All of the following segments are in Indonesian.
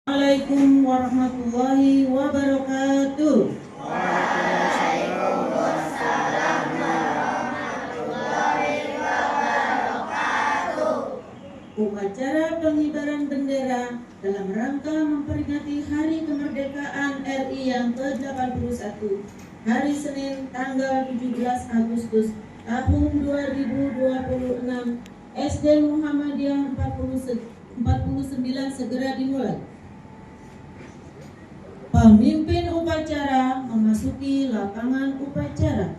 Assalamualaikum warahmatullahi wabarakatuh. Waalaikumsalam warahmatullahi wabarakatuh. Upacara pengibaran bendera dalam rangka memperingati Hari Kemerdekaan RI yang ke-81, hari Senin tanggal 17 Agustus tahun 2026, SD Muhammadiyah 49 segera dimulai. Pemimpin upacara memasuki lapangan upacara.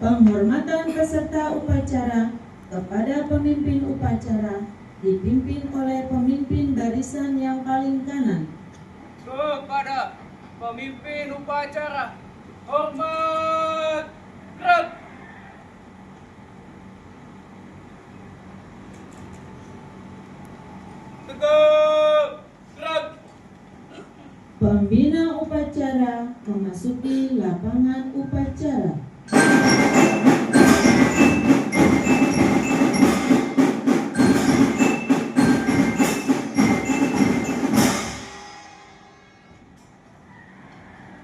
Penghormatan peserta upacara kepada pemimpin upacara dipimpin oleh pemimpin barisan yang paling kanan. Kepada pemimpin upacara, hormat, gerak. Tegak, gerak. Pembina upacara memasuki lapangan upacara.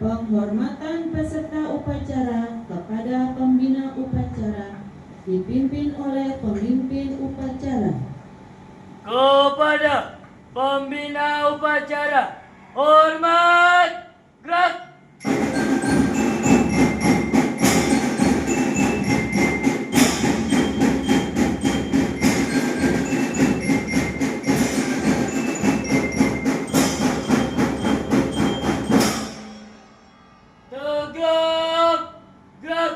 Penghormatan peserta upacara kepada pembina upacara dipimpin oleh pemimpin upacara. Kepada pembina upacara, hormat, gerak. Tegak, gerak.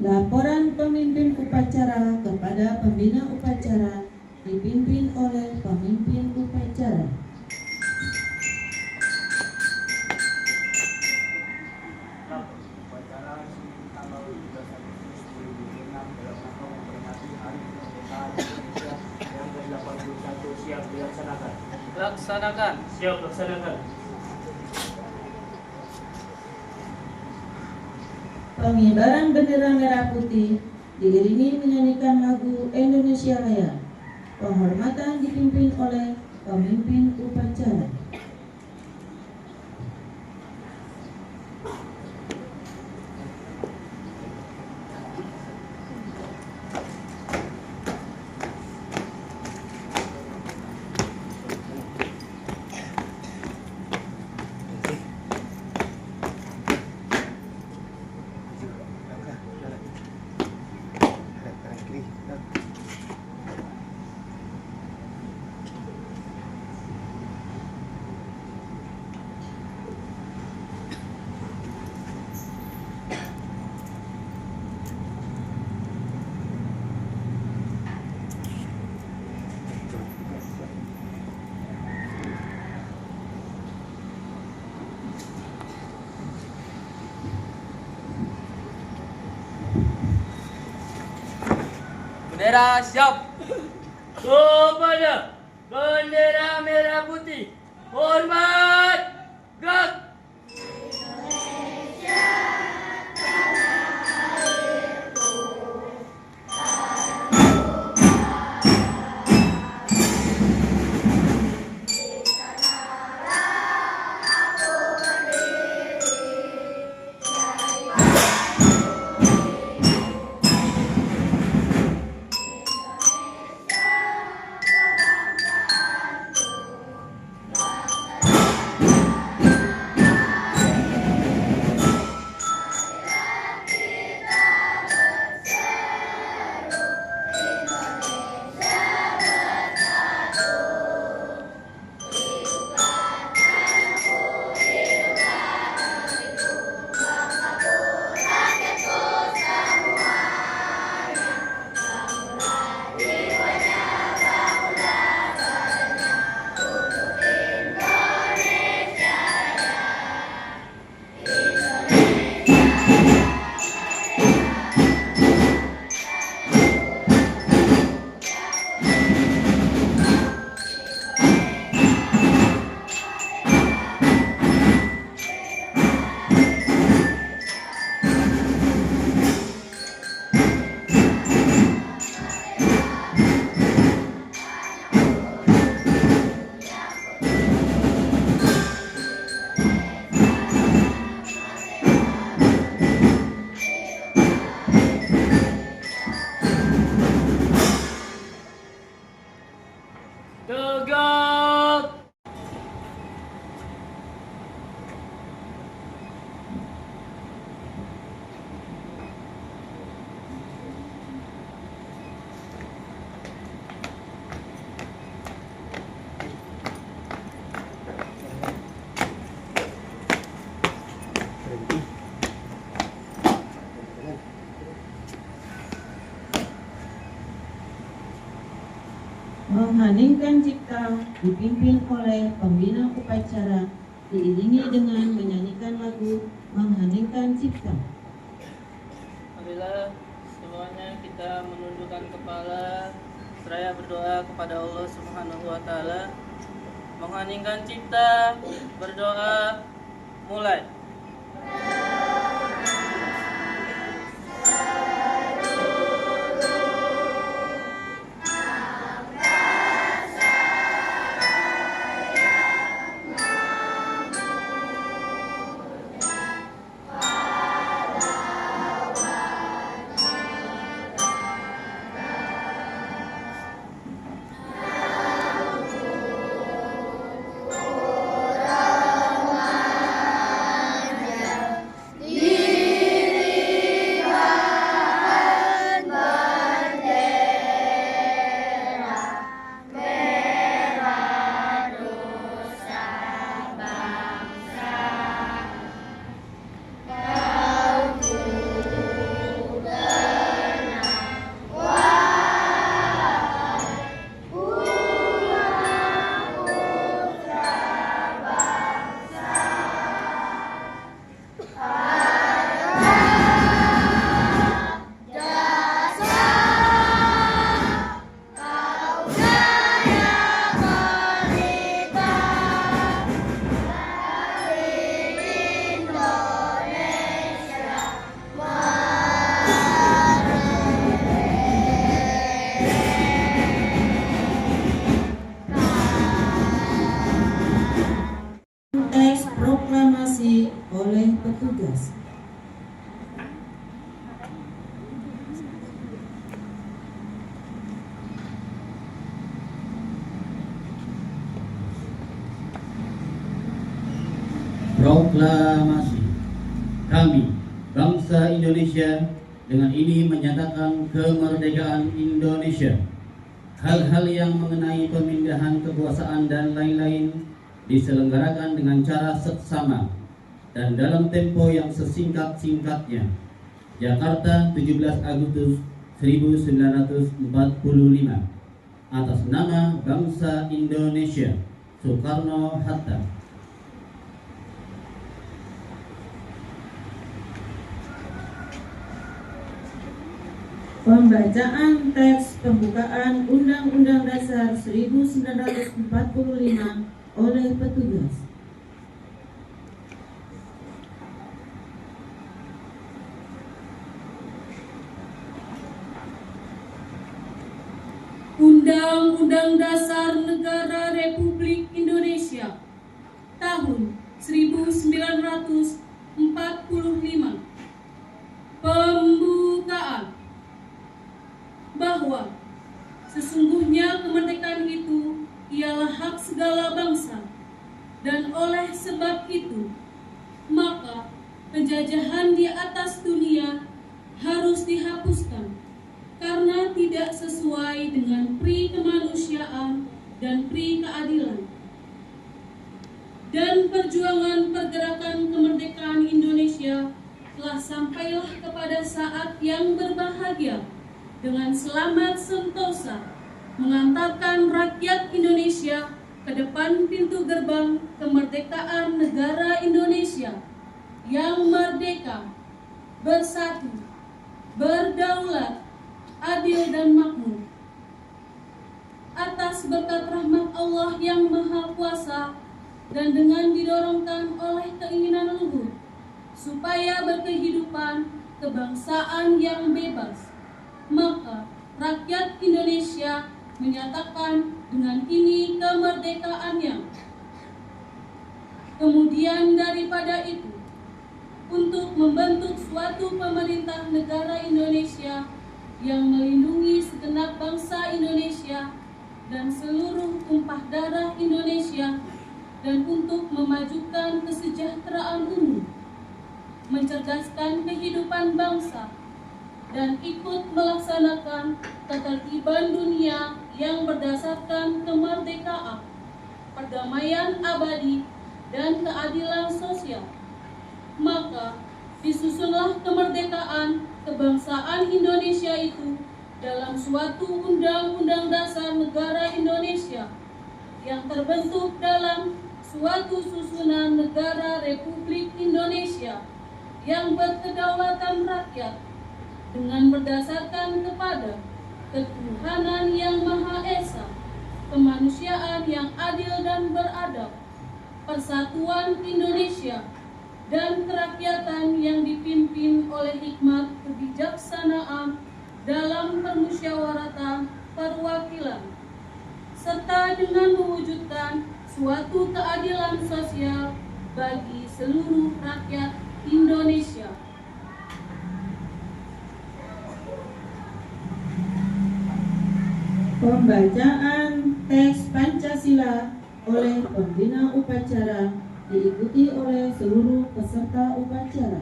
Laporan pemimpin upacara kepada pembina upacara dipimpin oleh pemimpin upacara. Upacara tanggal 17 Agustus 2026 dalam rangka memperingati Hari Kemerdekaan Indonesia yang ke-81 siap dilaksanakan. Laksanakan. Siap laksanakan. Pengibaran bendera merah putih diiringi menyanyikan lagu Indonesia Raya. Penghormatan dipimpin oleh pemimpin upacara. Bendera siap. Kepada bendera merah putih, hormat, gerak. mengheningkan cipta dipimpin oleh pembina upacara diiringi dengan menyanyikan lagu mengheningkan cipta. Marilah semuanya kita menundukkan kepala seraya berdoa kepada Allah Subhanahu wa taala. Mengheningkan cipta, berdoa, mulai. Teks proklamasi oleh petugas. Proklamasi. Kami, bangsa Indonesia, dengan ini menyatakan kemerdekaan Indonesia. Hal-hal yang mengenai pemindahan kekuasaan dan lain-lain diselenggarakan dengan cara seksama dan dalam tempo yang sesingkat-singkatnya. Jakarta, 17 Agustus 1945. Atas nama bangsa Indonesia, Soekarno-Hatta. Pembacaan teks pembukaan Undang-Undang Dasar 1945 oleh petugas. Undang-Undang Dasar Negara Republik Indonesia tahun 1945. Pembukaan. Bahwa sesungguhnya kemerdekaan itu ialah hak segala bangsa, dan oleh sebab itu maka penjajahan di atas dunia harus dihapuskan karena tidak sesuai dengan pri kemanusiaan dan pri keadilan. Dan perjuangan pergerakan kemerdekaan Indonesia telah sampailah kepada saat yang berbahagia dengan selamat sentosa mengantarkan rakyat Indonesia ke depan pintu gerbang kemerdekaan negara Indonesia yang merdeka, bersatu, berdaulat, adil dan makmur. Atas berkat rahmat Allah yang Maha Kuasa dan dengan didorongkan oleh keinginan luhur supaya berkehidupan kebangsaan yang bebas, maka rakyat Indonesia menyatakan dengan ini kemerdekaannya. Kemudian daripada itu, untuk membentuk suatu pemerintah negara Indonesia yang melindungi segenap bangsa Indonesia dan seluruh tumpah darah Indonesia, dan untuk memajukan kesejahteraan umum, mencerdaskan kehidupan bangsa, dan ikut melaksanakan ketertiban dunia yang berdasarkan kemerdekaan, perdamaian abadi, dan keadilan sosial. Maka disusunlah kemerdekaan kebangsaan Indonesia itu dalam suatu undang-undang dasar negara Indonesia yang terbentuk dalam suatu susunan negara Republik Indonesia yang berkedaulatan rakyat dengan berdasarkan kepada ketuhanan yang Maha Esa, kemanusiaan yang adil dan beradab, persatuan Indonesia, dan kerakyatan yang dipimpin oleh hikmat kebijaksanaan dalam permusyawaratan perwakilan, serta dengan mewujudkan suatu keadilan sosial bagi seluruh rakyat Indonesia. Pembacaan teks Pancasila oleh pembina upacara diikuti oleh seluruh peserta upacara.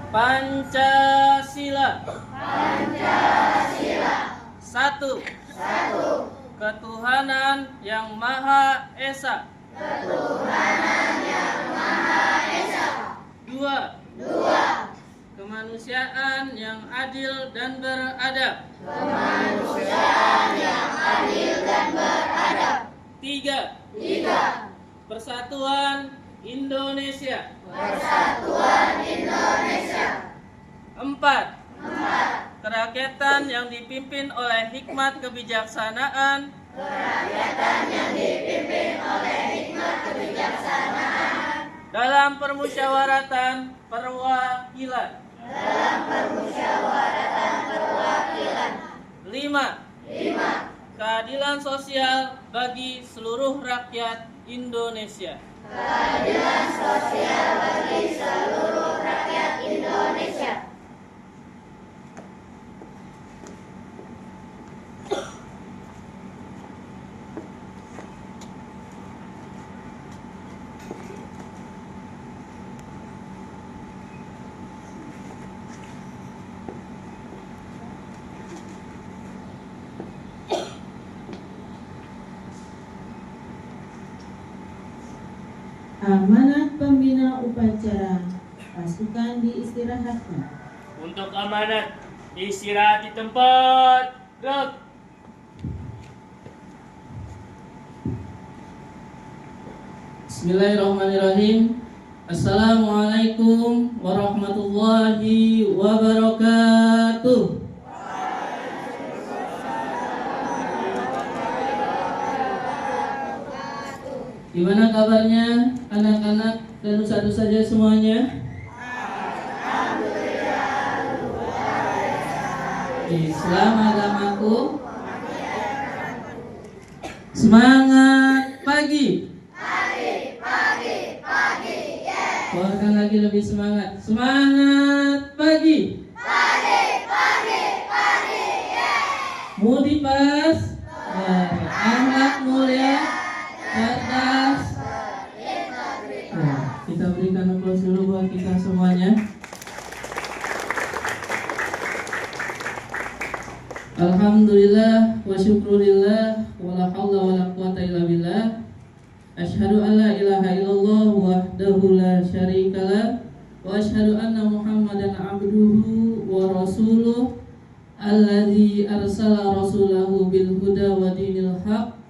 Pancasila. Satu. Ketuhanan yang Maha Esa. Dua. Kemanusiaan yang adil dan beradab. Tiga. Persatuan Indonesia. Empat. Kerakyatan yang dipimpin oleh hikmat kebijaksanaan. Dalam permusyawaratan perwakilan. Lima. Keadilan sosial bagi seluruh rakyat Indonesia. Amanat pembina upacara, pasukan diistirahatkan. Untuk amanat, istirahat di tempat. Gerak. Bismillahirrahmanirrahim. Assalamualaikum warahmatullahi wabarakatuh. Gimana kabarnya anak-anak dan ustadz saja semuanya? Islam agamaku. Semangat pagi. Keluarkan lagi lebih semangat. Semangat pagi. Mudi pas. Akhlak mulia. Cerdas. Kita berikan aplaus dulu buat kita semuanya. Alhamdulillah wa syukurillah wa la haula wa la quwata illa billah. Asyhadu an la ilaha illallah wahdahu la syarikalah wa asyhadu anna Muhammadan abduhu wa rasuluh alladzi arsala rasulahu bil huda wa dinil haq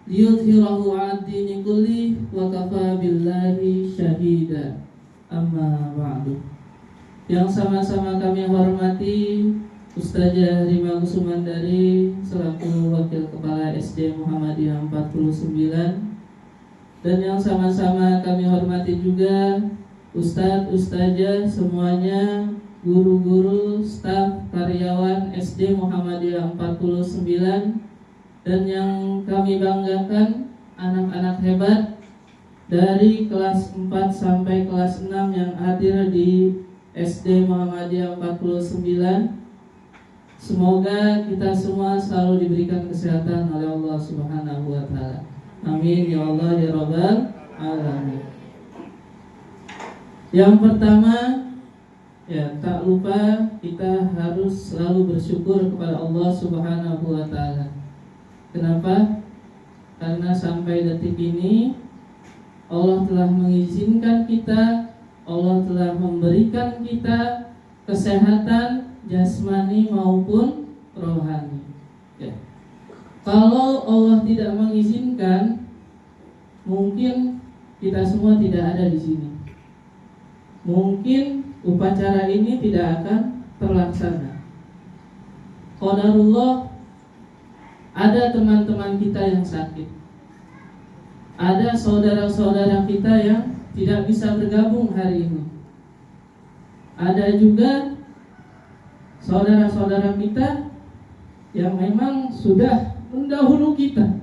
liyudhhirahu 'ala dini kulli wa kafa billahi syahida. Amma ba'du. Yang sama-sama kami hormati Ustazah Rima Kusumandari selaku Wakil Kepala SD Muhammadiyah 49, dan yang sama-sama kami hormati juga Ustadz, Ustazah semuanya, guru-guru, staf, karyawan SD Muhammadiyah 49, dan yang kami banggakan anak-anak hebat dari kelas 4 sampai kelas 6 yang hadir di SD Muhammadiyah 49. Semoga kita semua selalu diberikan kesehatan oleh Allah Subhanahu wa Ta'ala. Amin ya Allah ya Rabbal Alamin. Yang pertama, ya tak lupa kita harus selalu bersyukur kepada Allah Subhanahu wa taala. Kenapa? Karena sampai detik ini Allah telah mengizinkan kita, Allah telah memberikan kita kesehatan jasmani maupun rohani. Ya. Kalau Allah tidak mengizinkan, mungkin kita semua tidak ada di sini. Mungkin upacara ini tidak akan terlaksana. Qadarullah, ada teman-teman kita yang sakit. Ada saudara-saudara kita yang tidak bisa bergabung hari ini. Ada juga saudara-saudara kita yang memang sudah mendahulu kita.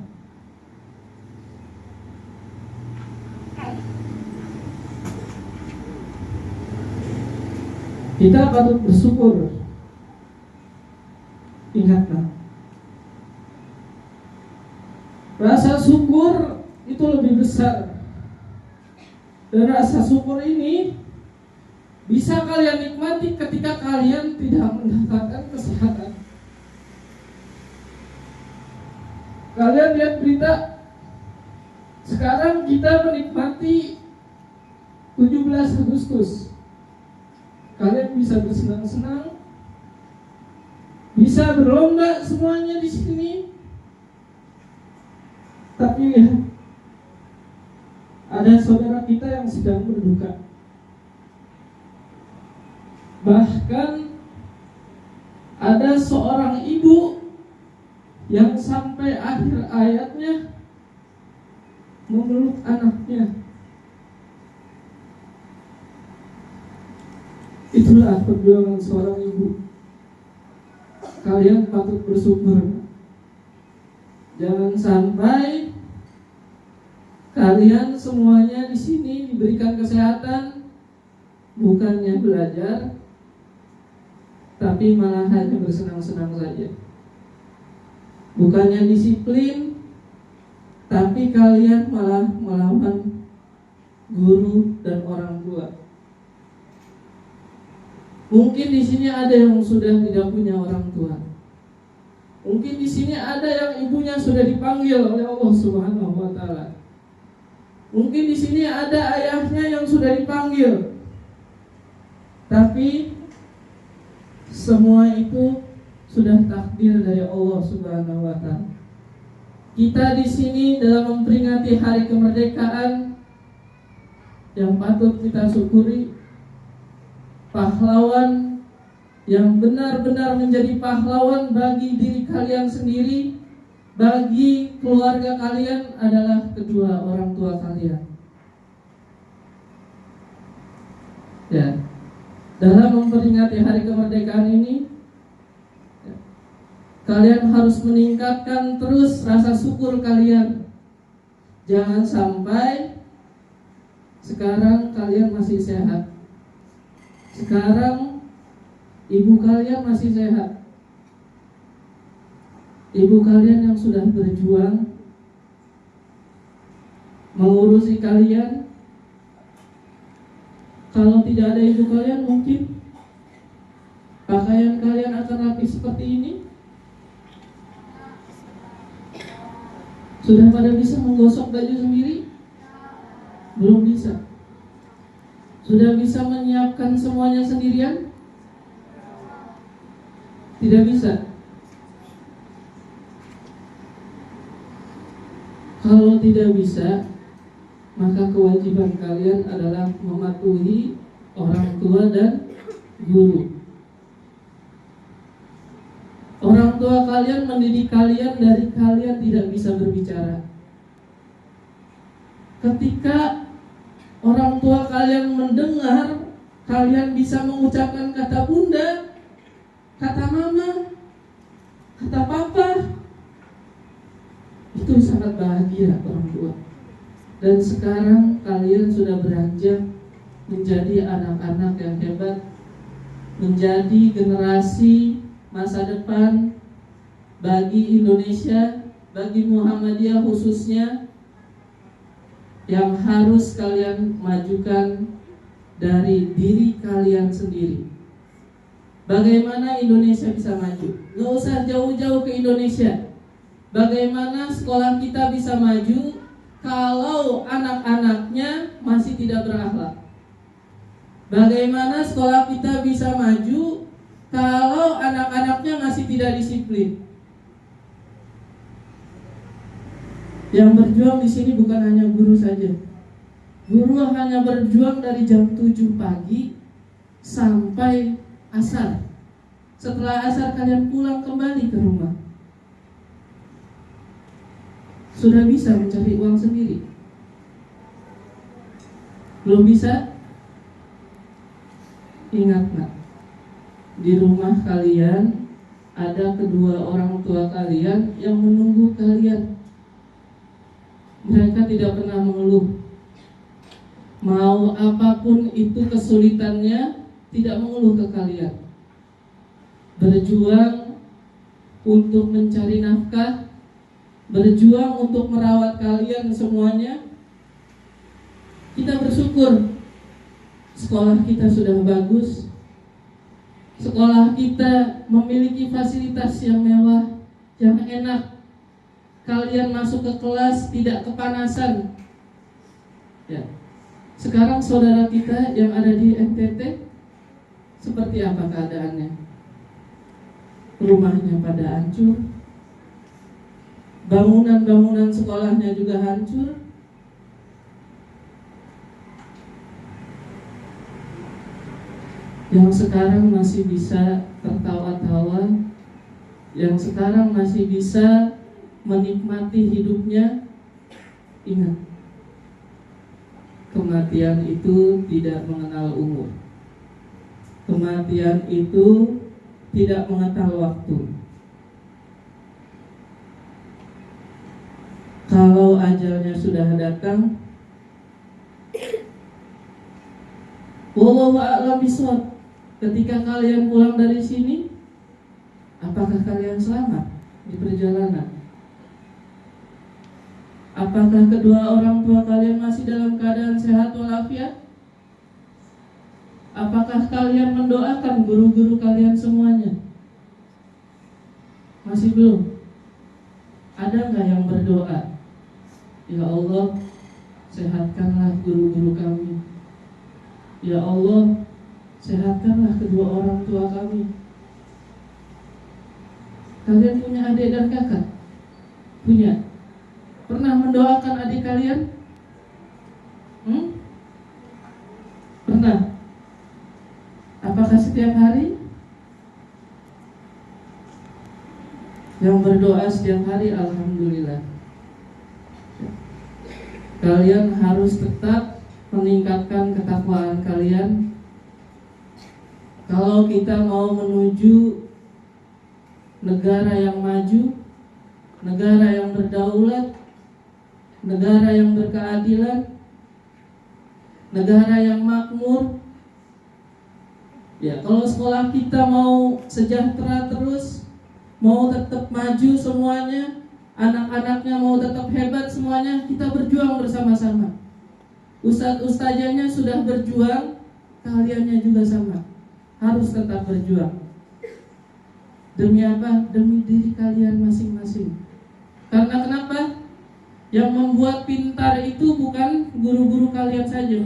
Kita patut bersyukur. Ingatlah, rasa syukur itu lebih besar. Dan rasa syukur ini bisa kalian nikmati ketika kalian tidak mendapatkan kesehatan. Kalian lihat berita, sekarang kita menikmati 17 Agustus. Kalian bisa bersenang-senang, bisa berlomba semuanya di sini. Tapi lihat, ada saudara kita yang sedang berduka. Bahkan ada seorang ibu yang sampai akhir ayatnya memeluk anaknya. Itulah perjuangan seorang ibu. Kalian patut bersyukur. Jangan sampai kalian semuanya di sini diberikan kesehatan, bukannya belajar, tapi malah hanya bersenang-senang saja. Bukannya disiplin, tapi kalian malah melawan guru dan orang tua. Mungkin di sini ada yang sudah tidak punya orang tua. Mungkin di sini ada yang ibunya sudah dipanggil oleh Allah Subhanahu wa taala. Mungkin di sini ada ayahnya yang sudah dipanggil. Tapi semua itu sudah takdir dari Allah Subhanahu wa taala. Kita di sini dalam memperingati hari kemerdekaan yang patut kita syukuri. Pahlawan yang benar-benar menjadi pahlawan bagi diri kalian sendiri, bagi keluarga kalian adalah kedua orang tua kalian. Ya, dalam memperingati hari kemerdekaan ini, kalian harus meningkatkan terus rasa syukur kalian. Jangan sampai sekarang kalian masih sehat. Sekarang ibu kalian masih sehat. Ibu kalian yang sudah berjuang mengurusi kalian. Kalau tidak ada ibu kalian, mungkin pakaian kalian akan rapi seperti ini. Sudah pada bisa menggosok baju sendiri? Belum bisa. Sudah bisa menyiapkan semuanya sendirian? Tidak bisa. Kalau tidak bisa, maka kewajiban kalian adalah mematuhi orang tua dan guru. Orang tua kalian mendidik kalian dari kalian tidak bisa berbicara. Ketika orang tua kalian mendengar kalian bisa mengucapkan kata bunda, kata mama, kata papa, itu sangat bahagia orang tua. Dan sekarang kalian sudah beranjak menjadi anak-anak yang hebat, menjadi generasi masa depan bagi Indonesia, bagi Muhammadiyah khususnya, yang harus kalian majukan dari diri kalian sendiri. Bagaimana Indonesia bisa maju? Gak usah jauh-jauh ke Indonesia. Bagaimana sekolah kita bisa maju kalau anak-anaknya masih tidak berakhlak? Bagaimana sekolah kita bisa maju kalau anak-anaknya masih tidak disiplin? Yang berjuang di sini bukan hanya guru saja. Guru hanya berjuang dari jam 7 pagi sampai asar. Setelah asar kalian pulang kembali ke rumah. Sudah bisa mencari uang sendiri? Belum bisa? Ingat nak, di rumah kalian ada kedua orang tua kalian yang menunggu kalian. Mereka tidak pernah mengeluh. Mau apapun itu kesulitannya, tidak mengeluh ke kalian. Berjuang untuk mencari nafkah, berjuang untuk merawat kalian semuanya. Kita bersyukur sekolah kita sudah bagus. Sekolah kita memiliki fasilitas yang mewah, yang enak. Kalian masuk ke kelas tidak kepanasan. Ya. Sekarang saudara kita yang ada di NTT, seperti apa keadaannya? Rumahnya pada hancur, bangunan-bangunan sekolahnya juga hancur. Yang sekarang masih bisa tertawa-tawa, yang sekarang masih bisa menikmati hidupnya, ingat, kematian itu tidak mengenal umur. Kematian itu tidak mengenal waktu. Kalau ajalnya sudah datang, wallahu a'lam bishawab. Ketika kalian pulang dari sini, apakah kalian selamat di perjalanan? Apakah kedua orang tua kalian masih dalam keadaan sehat walafiat? Apakah kalian mendoakan guru-guru kalian semuanya? Masih belum? Ada nggak yang berdoa? Ya Allah, sehatkanlah guru-guru kami. Ya Allah, sehatkanlah kedua orang tua kami. Kalian punya adik dan kakak? Punya? Pernah mendoakan adik kalian? Pernah? Apakah setiap hari? Yang berdoa setiap hari, alhamdulillah. Kalian harus tetap meningkatkan ketakwaan kalian. Kalau kita mau menuju negara yang maju, negara yang berdaulat, negara yang berkeadilan, negara yang makmur, ya kalau sekolah kita mau sejahtera terus, mau tetap maju semuanya, anak-anaknya mau tetap hebat semuanya, kita berjuang bersama-sama. Ustadz-ustazahnya sudah berjuang, kaliannya juga sama. Harus tetap berjuang. Demi apa? Demi diri kalian masing-masing. Karena kenapa? Yang membuat pintar itu bukan guru-guru kalian saja.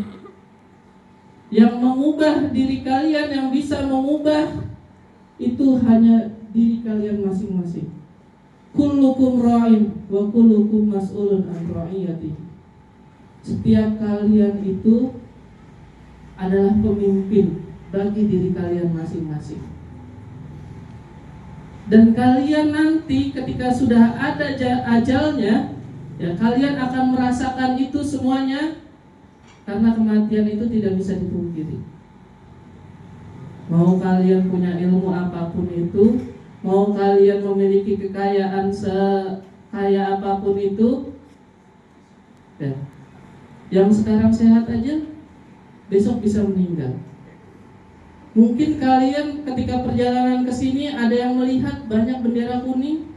Yang mengubah diri kalian, yang bisa mengubah itu hanya diri kalian masing-masing. Kullukum ra'in wa kullukum mas'ulun an ra'iyatihi. Setiap kalian itu adalah pemimpin bagi diri kalian masing-masing. Dan kalian nanti ketika sudah ada ajalnya, ya kalian akan merasakan itu semuanya. Karena kematian itu tidak bisa dipungkiri. Mau kalian punya ilmu apapun itu, mau kalian memiliki kekayaan sekaya apapun itu, ya, yang sekarang sehat aja, besok bisa meninggal. Mungkin kalian ketika perjalanan ke sini ada yang melihat banyak bendera kuning,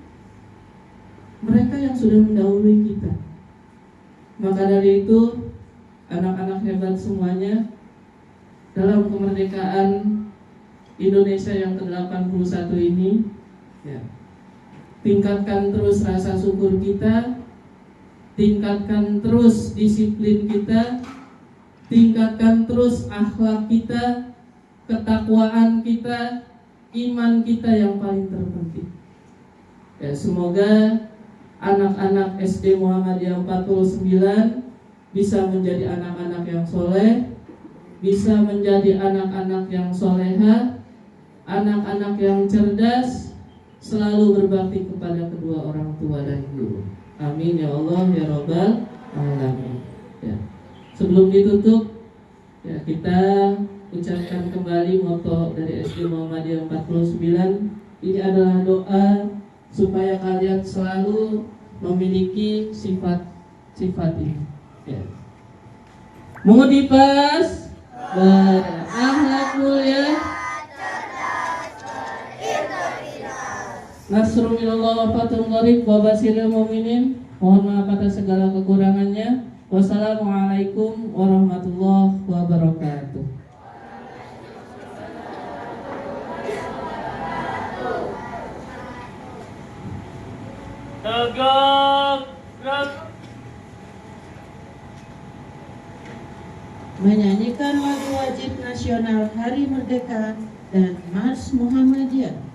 mereka yang sudah mendahului kita. Maka dari itu, anak-anak hebat semuanya, dalam kemerdekaan Indonesia yang ke-81 ini, ya, tingkatkan terus rasa syukur kita, tingkatkan terus disiplin kita, tingkatkan terus akhlak kita, ketakwaan kita, iman kita yang paling terpenting. Ya, semoga anak-anak SD Muhammadiyah 49 bisa menjadi anak-anak yang soleh, bisa menjadi anak-anak yang soleha, anak-anak yang cerdas, selalu berbakti kepada kedua orang tua dan guru. Amin ya Allah ya Rabbal alamin. Ya. Sebelum ditutup, ya, kita ucapkan kembali moto dari SD Muhammadiyah 49. Ini adalah doa supaya kalian selalu memiliki sifat ini. Ya. Mudipas berakhlak mulia, Nasrul minallah wa fathun qarib wa basyiril mu'minin. Mohon maaf atas segala kekurangannya. Wassalamualaikum warahmatullahi wabarakatuh. Tegak, gerak. Menyanyikan lagu wajib nasional Hari Merdeka dan Mars Muhammadiyah.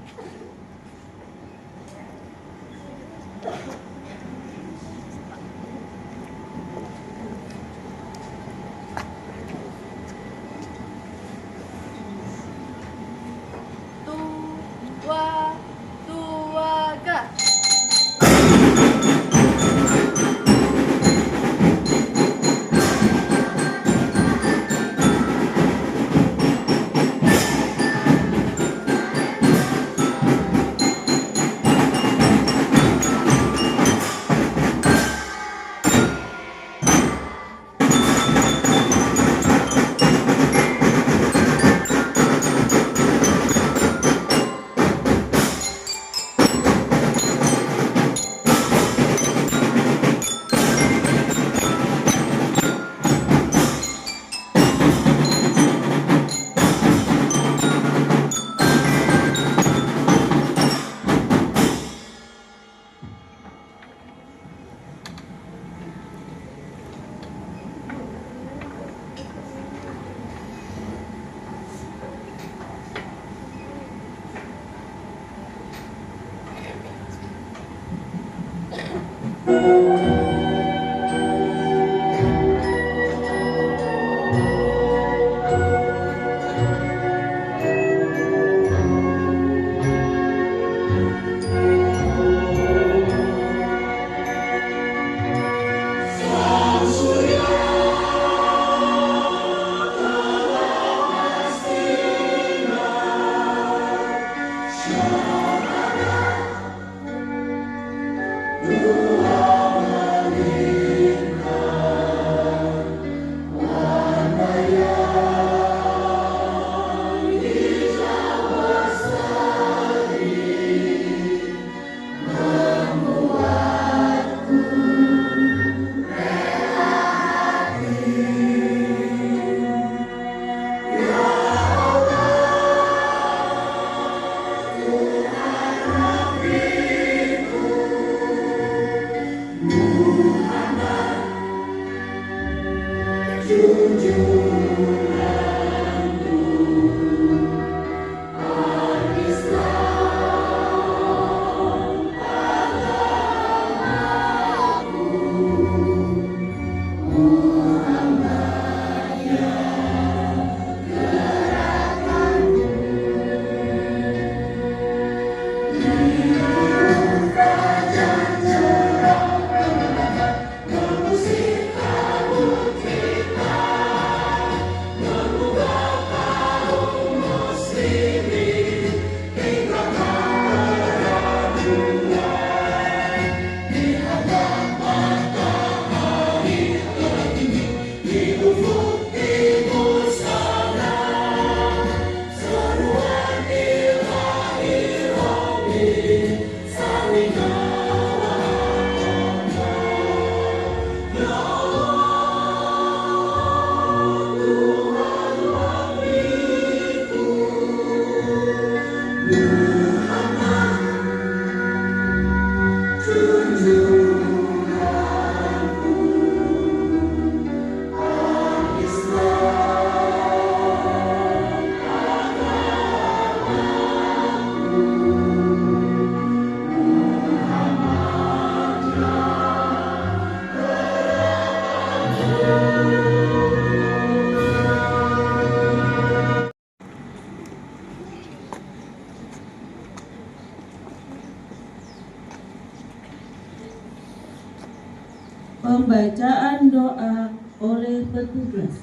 Pembacaan doa oleh petugas.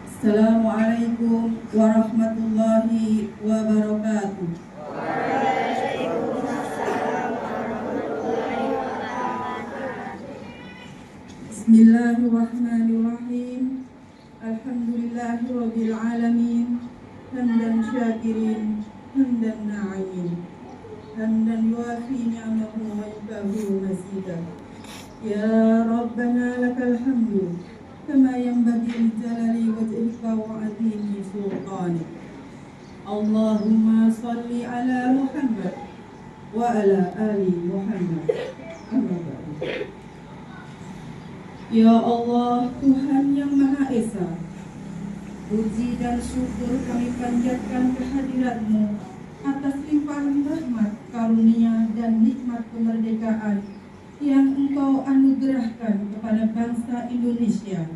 Assalamualaikum warahmatullahi wabarakatuh. Bismillahirrahmanirrahim. Alhamdulillahirabbil alamin. Hamdan syakirin, hamdan na'imin. Hamdan yuafi ni'amahu wa yukafi'u mazidah. Ya Rabbana lakal hamdu kama yanbaghi li jalali wajhika wa 'azimi sultanik. Allahumma salli ala Muhammad wa ala ali Muhammad. Amma ba'du. Ya Allah, Tuhan yang Maha Esa, puji dan syukur kami panjatkan kehadirat-Mu atas limpahan rahmat, karunia dan nikmat kemerdekaan yang Engkau anugerahkan kepada bangsa Indonesia,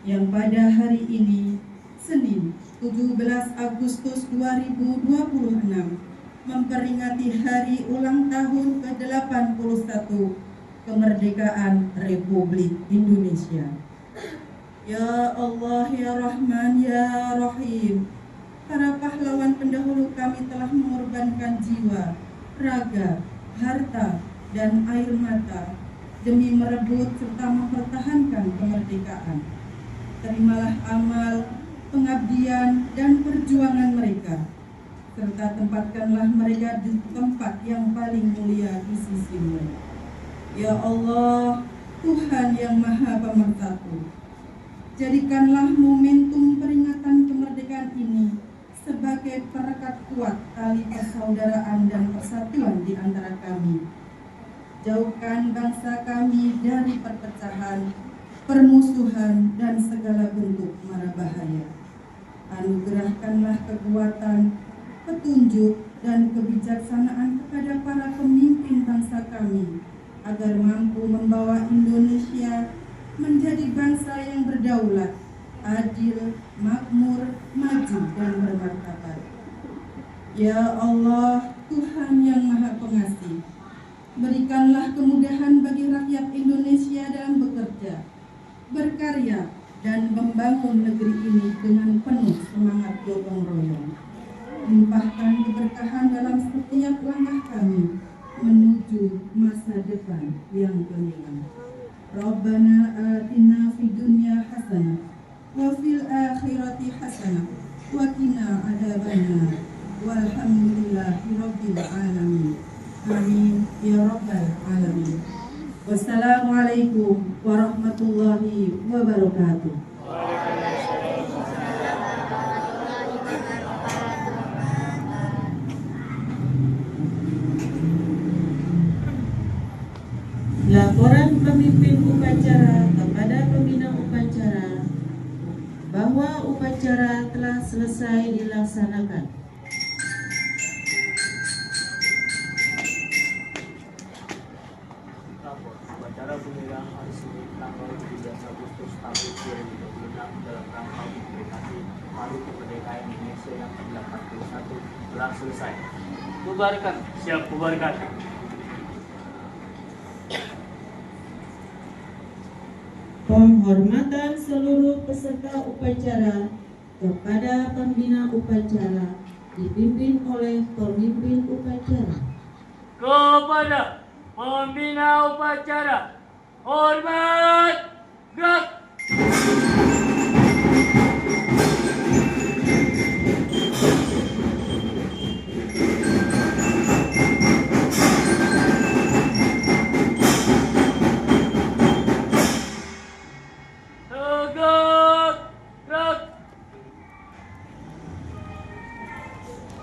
yang pada hari ini, Senin 17 Agustus 2026, memperingati hari ulang tahun ke-81 kemerdekaan Republik Indonesia. Ya Allah, ya Rahman, ya Rahim, para pahlawan pendahulu kami telah mengorbankan jiwa, raga, harta, dan air mata demi merebut serta mempertahankan kemerdekaan. Terimalah amal, pengabdian, dan perjuangan mereka, serta tempatkanlah mereka di tempat yang paling mulia di sisi-Mu. Ya Allah, Tuhan yang Maha Pemersatu, jadikanlah momentum peringatan kemerdekaan ini sebagai perekat kuat tali persaudaraan dan persatuan di antara kami. Jauhkan bangsa kami dari perpecahan, permusuhan, dan segala bentuk mara bahaya. Anugerahkanlah kekuatan, petunjuk, dan kebijaksanaan kepada para pemimpin bangsa kami, agar mampu membawa Indonesia menjadi bangsa yang berdaulat, adil, makmur, maju, dan bermartabat. Ya Allah, Tuhan yang Maha Pengasih, berikanlah kemudahan bagi rakyat Indonesia dalam bekerja, berkarya, dan membangun negeri ini dengan penuh semangat gotong royong. Limpahkan keberkahan dalam setiap langkah kami menuju masa depan yang gemilang. Rabbana atina fid dunya hasanah wa fil akhirati hasanah wa qina adzabannar. Walhamdulillahi rabbil alamin. Amin ya rabbal alamin. Wassalamualaikum warahmatullahi wabarakatuh. Laporan pemimpin upacara kepada pembina upacara bahwa upacara telah selesai dilaksanakan. Rapor upacara pemilihan hari Senin tanggal 17 Agustus tahun 2026 dalam rangka memperingati Hari Kemerdekaan Indonesia yang ke-81 telah selesai. Bubarkan. Siap, bubarkan. Penghormatan seluruh peserta upacara kepada pembina upacara dipimpin oleh pemimpin upacara. Kepada pembina upacara, hormat, gerak.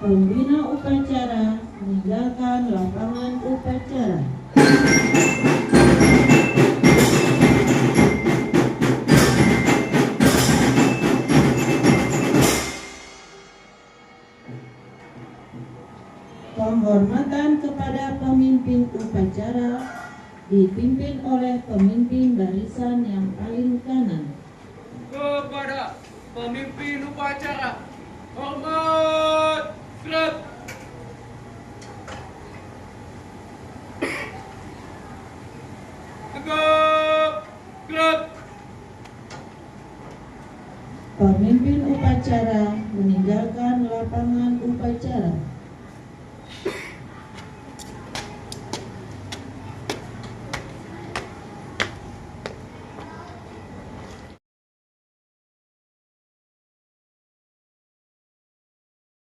Pembina upacara meninggalkan lapangan upacara. Penghormatan kepada pemimpin upacara dipimpin oleh pemimpin barisan yang paling kanan. Kepada pemimpin upacara, Hormat. Gerak. Tegak. Gerak. Pemimpin upacara meninggalkan lapangan